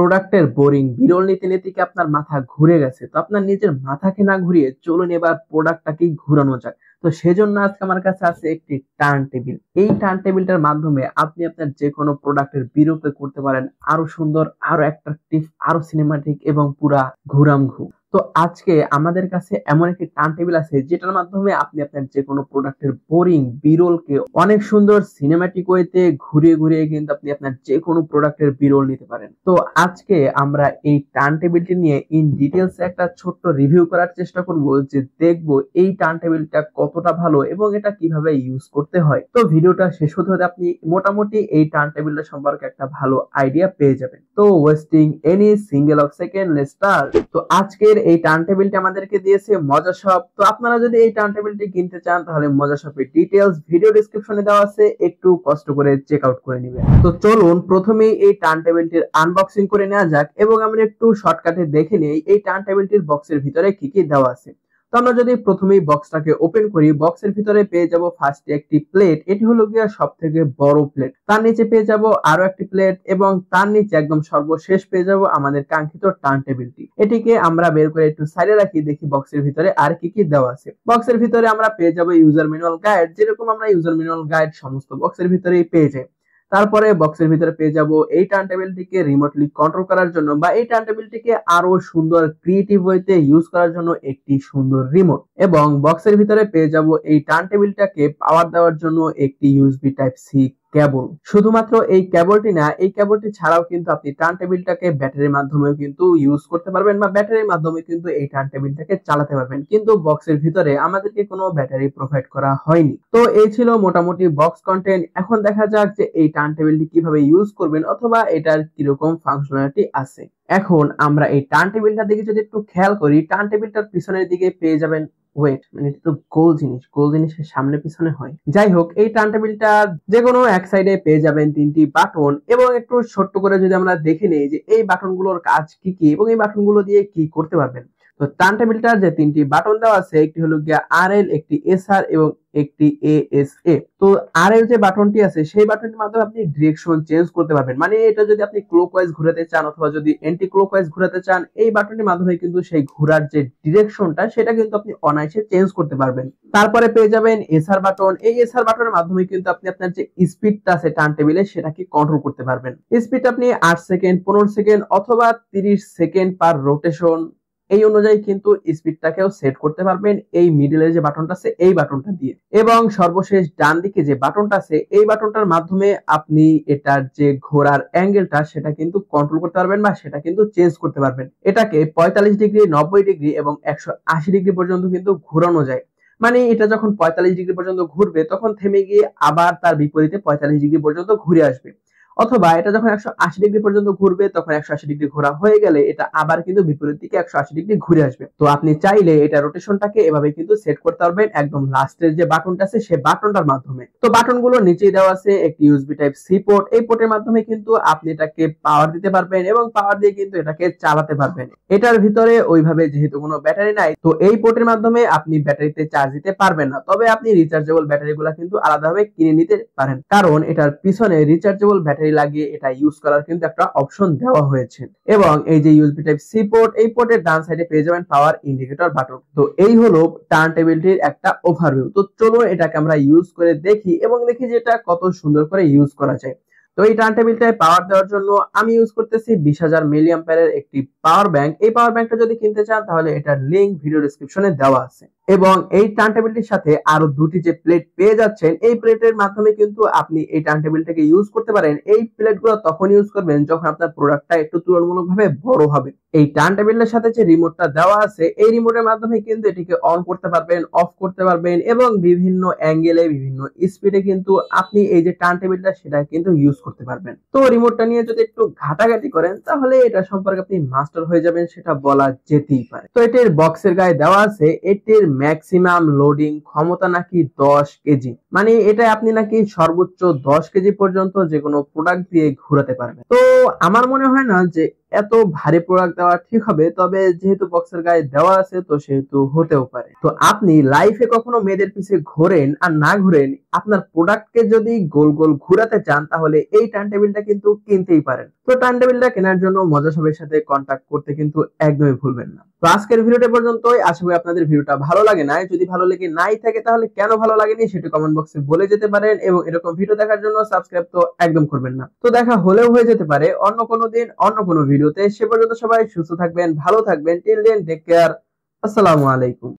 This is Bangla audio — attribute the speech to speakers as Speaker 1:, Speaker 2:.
Speaker 1: প্রোডাক্টের বোরিং বিরল নীতি নীতি কি আপনার মাথা ঘুরে গেছে? তো আপনার নিজের মাথাকে না ঘুরিয়ে চলুন এবার প্রোডাক্টটাকেই ঘুরানো যাক। তো সেজন্য আজকে আমার কাছে আছে একটি টার্ন টেবিল। এই টার্ন টেবিলটার মাধ্যমে আপনি আপনার যে কোনো প্রোডাক্টের বিরূপে করতে পারেন আরো সুন্দর, আরো অ্যাট্রাকটিভ, আরো সিনেমাটিক এবং পুরা ঘুরামঘু। তো আজকে আমাদের কাছে এমন একটি টার্ন টেবিল আছে যেটার মাধ্যমে আপনি আপনার যে কোনো প্রোডাক্টের বোরিং বিরলকে অনেক সুন্দর সিনেমাটিক ওয়েতে ঘুরিয়ে ঘুরিয়ে কিন্তু আপনি আপনার যে কোনো প্রোডাক্টের বিরল নিতে পারেন। তো আজকে আমরা এই টার্ন টেবিলটি নিয়ে ইন ডিটেলস একটা ছোট্ট রিভিউ করার চেষ্টা করব, যে দেখবো এই টার্ন টেবিলটা কতটা ভালো এবং এটা কিভাবে ইউজ করতে হয়। তো ভিডিওটা শেষ হতে হতে আপনি মোটামুটি এই টার্ন টেবিলটা সম্পর্কে একটা ভালো আইডিয়া পেয়ে যাবেন। তো wasting any single of second, let's start. তো আজকের এই টার্ন টেবিলটি আমাদেরকে দিয়েছে মজা শপ। তো আপনারা যদি এই টার্ন টেবিলটি কিনতে চান তাহলে মজা শপের ডিটেইলস ভিডিও ডেসক্রিপশনে দেওয়া আছে, একটু কষ্ট করে চেক আউট করে নেবেন। তো চলুন প্রথমেই এই টার্ন টেবিলটির আনবক্সিং করে নেওয়া যাক এবং আমরা একটু শর্টকাটে দেখে নেই এই টার্ন টেবিলটির বক্সের ভিতরে কি কি দেওয়া আছে। তো আমরা যদি প্রথমেই বক্সটাকে ওপেন করি, বক্সের ভিতরে পেয়ে যাব ফার্স্টে একটি প্লেট। এটি হলো গিয়া সবথেকে বড় প্লেট। তার নিচে পেয়ে যাব আরো একটি প্লেট এবং তার নিচে একদম সর্বশেষ পেয়ে যাব আমাদের কাঙ্ক্ষিত টার্ন টেবিলটি। এটিকে আমরা বের করে একটু সাইডে রাখি, দেখি বক্সের ভিতরে আর কি কি দেওয়া আছে। বক্সের ভিতরে আমরা পেয়ে যাব ইউজার ম্যানুয়াল গাইড, যেরকম আমরা ইউজার ম্যানুয়াল গাইড সমস্ত বক্সের ভিতরেই পেয়ে যাই। তারপরে বক্সের ভিতরে পেয়ে যাব এই টার্ন টেবিলটিকে রিমোটলি কন্ট্রোল করার জন্য বা এই টার্ন টেবিলটিকে আরো সুন্দর ক্রিয়েটিভ ওয়েতে ইউজ করার জন্য একটি সুন্দর রিমোট, এবং বক্সের ভিতরে পেয়ে যাব এই টার্ন টেবিলটাকে পাওয়ার দেওয়ার জন্য একটি ইউএসবি টাইপ সি কেবল। শুধুমাত্র এই কেবলটি না, এই কেবলটি ছাড়াও কিন্তু আপনি টার্ন টেবিলটাকে ব্যাটারির মাধ্যমেও কিন্তু ইউজ করতে পারবেন বা ব্যাটারির মাধ্যমে কিন্তু এই টার্ন টেবিলটাকে চালাতে পারবেন, কিন্তু বক্সের ভিতরে আমাদেরকে কোনো ব্যাটারি প্রোভাইড করা হয়নি। তো এই ছিল মোটামুটি বক্স কন্টেন্ট। এখন দেখা যাক যে এই টার্ন টেবিলটি কিভাবে ইউজ করবেন অথবা এটার কিরকম ফাংশনালিটি আছে। এখন আমরা এই টার্ন টেবিলটার দিকে যদি একটু খেয়াল করি, টার্ন টেবিলটার পিছনের দিকে পেয়ে যাবেন ওয়েট, মানে এটা তো গোল জিনিস, গোল জিনিসের সামনে পিছনে হয়। যাই হোক, এই টার্ন টেবিলটা যে কোনো এক সাইডে পেয়ে যাবেন তিনটি বাটন, এবং একটু ছোট্ট করে যদি আমরা দেখে নেই যে এই বাটনগুলোর কাজ কি কি এবং এই বাটনগুলো দিয়ে কি করতে পারবেন। তো টার্ন টেবিলটার যে তিনটি বাটন দেওয়া আছে, একটি হলো গিয়া আরএল, একটি এসআর এবং একটি এএসএ। তো আরএল যে বাটনটি আছে সেই বাটনটির মাধ্যমে আপনি ডিরেকশন চেঞ্জ করতে পারবেন, মানে এটা যদি আপনি ক্লকওয়াইজ ঘোরাতে চান অথবা যদি অ্যান্টি ক্লকওয়াইজ ঘোরাতে চান, এই বাটনটির মাধ্যমে কিন্তু সেই ঘোরার যে ডিরেকশনটা সেটা কিন্তু আপনি অনায়াসে চেঞ্জ করতে পারবেন। তারপরে পেয়ে যাবেন এসআর বাটন। এই এসআর বাটনের মাধ্যমে কিন্তু আপনি আপনার যে স্পিডটা আছে টার্ন টেবিলে সেটাকে কন্ট্রোল করতে পারবেন। স্পিড আপনি 8 সেকেন্ড, 15 সেকেন্ড অথবা 30 সেকেন্ড পার রোটেশন এই অনুযায়ী কিন্তু স্পিডটাকেও সেট করতে পারবেন এই মিডলের যে বাটনটা আছে এই বাটনটা দিয়ে। এবং সর্বশেষ ডান দিকে যে বাটনটা আছে এই বাটনটার মাধ্যমে আপনি এটার যে ঘোরার অ্যাঙ্গেলটা সেটা কিন্তু কন্ট্রোল করতে পারবেন বা সেটা কিন্তু চেঞ্জ করতে পারবেন। এটাকে 45 ডিগ্রি, 90 ডিগ্রি এবং 180 ডিগ্রি পর্যন্ত কিন্তু ঘোরানো যায়। মানে এটা যখন 45 ডিগ্রি পর্যন্ত ঘুরবে তখন থেমে গিয়ে আবার তার বিপরীতে 45 ডিগ্রি পর্যন্ত ঘুরে আসবে, অথবা এটা যখন 180 ডিগ্রি পর্যন্ত ঘুরবে তখন 180 ডিগ্রি ঘোরা হয়ে গেলে এটা আবার কিন্তু বিপরীত দিকে 180 ডিগ্রি ঘুরে আসবে। তো আপনি চাইলে এটা রোটেশনটাকে এভাবে কিন্তু সেট করতে পারবেন একদম লাস্টের যে বাটনটা আছে সেই বাটনটার মাধ্যমে। তো বাটনগুলো নিচেই দেওয়া আছে একটি ইউএসবি টাইপ সি পোর্ট। এই পোর্টের মাধ্যমে কিন্তু আপনি এটাকে পাওয়ার দিতে পারবেন এবং পাওয়ার দিয়ে কিন্তু এটাকে চালাতে পারবেন। এটার ভিতরে ওইভাবে যেহেতু কোনো ব্যাটারি নাই, তো এই পোর্টের মাধ্যমে আপনি ব্যাটারিতে চার্জ দিতে পারবেন না, তবে আপনি রিচার্জেবল ব্যাটারিগুলো কিন্তু আলাদাভাবে কিনে নিতে পারেন, কারণ এটার পিছনে রিচার্জেবল ব্যাটারি লাগিয়ে এটা ইউজ করার কিন্তু একটা অপশন দেওয়া হয়েছে। এবং এই যে ইউএসবি টাইপ সি পোর্ট, এই পোর্টের ডান সাইডে পেয়ে যাবেন পাওয়ার ইন্ডিকেটর বাটন। তো এই হলো টার্ন টেবিলটির একটা ওভারভিউ। তো চলো এটাকে আমরা ইউজ করে দেখি এবং দেখি যে এটা কত সুন্দর করে ইউজ করা যায়। তো এই টার্ন টেবিলটায় পাওয়ার দেওয়ার জন্য আমি ইউজ করতেছি 20,000 মিলি অ্যাম্পিয়ারের একটি পাওয়ার ব্যাংক। এই পাওয়ার ব্যাংকটা যদি কিনতে চান তাহলে এটার লিংক ভিডিও ডেসক্রিপশনে দেওয়া আছে। এবং এই টার্ন টেবিলটির সাথে আরো দুটি যে প্লেট পেয়ে যাচ্ছেন, এই প্লেটের মাধ্যমে কিন্তু আপনি এই টার্ন টেবিলটাকে ইউজ করতে পারেন। এই প্লেটগুলো তখন ইউজ করবেন যখন আপনার প্রোডাক্টটা একটু তুলনামূলকভাবে বড় হবে। এই টার্ন টেবিলের সাথে যে রিমোটটা দেওয়া আছে এই রিমোটের মাধ্যমে কিন্তু এটিকে অন করতে পারবেন, অফ করতে পারবেন এবং বিভিন্ন অ্যাঙ্গেলে বিভিন্ন স্পিডে কিন্তু আপনি এই যে টার্ন টেবিলটা সেটা কিন্তু ইউজ করতে পারবেন। তো রিমোটটা নিয়ে যদি একটু ঘাটাঘাটি করেন তাহলে এটা সম্পর্কে আপনি মাস্টার হয়ে যাবেন, সেটা বলা যেতেই পারে। তো এটির বক্সের গায়ে দেওয়া আছে এটির ম্যাক্সিমাম লোডিং ক্ষমতা নাকি 10 কেজি, মানে এটা আপনি নাকি সর্বোচ্চ 10 কেজি পর্যন্ত যে কোনো প্রোডাক্ট দিয়ে ঘোরাতে পারবেন। তো আমার মনে হয় না যে এত ভারী প্রোডাক্ট দেওয়া ঠিক হবে, তবে যেহেতু বক্সের গায়ে দেওয়া আছে তো সেহেতু হতেও পারে। তো আপনি লাইফে কখনো মেয়েদের পিছে ঘোরেন আর না ঘুরেন, আপনার প্রোডাক্টকে যদি গোল গোল ঘুরাতে চান তাহলে এই টার্ন টেবিলটা কিন্তু কিনতেই পারেন। তো টার্ন টেবিলটা কেনার জন্য মজা সবের সাথে কন্ট্যাক্ট করতে কিন্তু একদমই ভুলবেন না। তো আজকের ভিডিওটা পর্যন্তই। আশা করি আপনাদের ভিডিওটা ভালো লাগে নাই। যদি ভালো লেগে নাই থাকে তাহলে কেন ভালো লাগেনি সেটা কমেন্ট বক্সে বলে যেতে পারেন, এবং এরকম ভিডিও দেখার জন্য সাবস্ক্রাইব তো একদম করবেন না। তো দেখা হলেও হয়ে যেতে পারে অন্য কোনো দিন অন্য কোনো ভিডিওতে। সে পর্যন্ত সবাই সুস্থ থাকবেন, ভালো থাকবেন। Till then take care. আসসালামু আলাইকুম।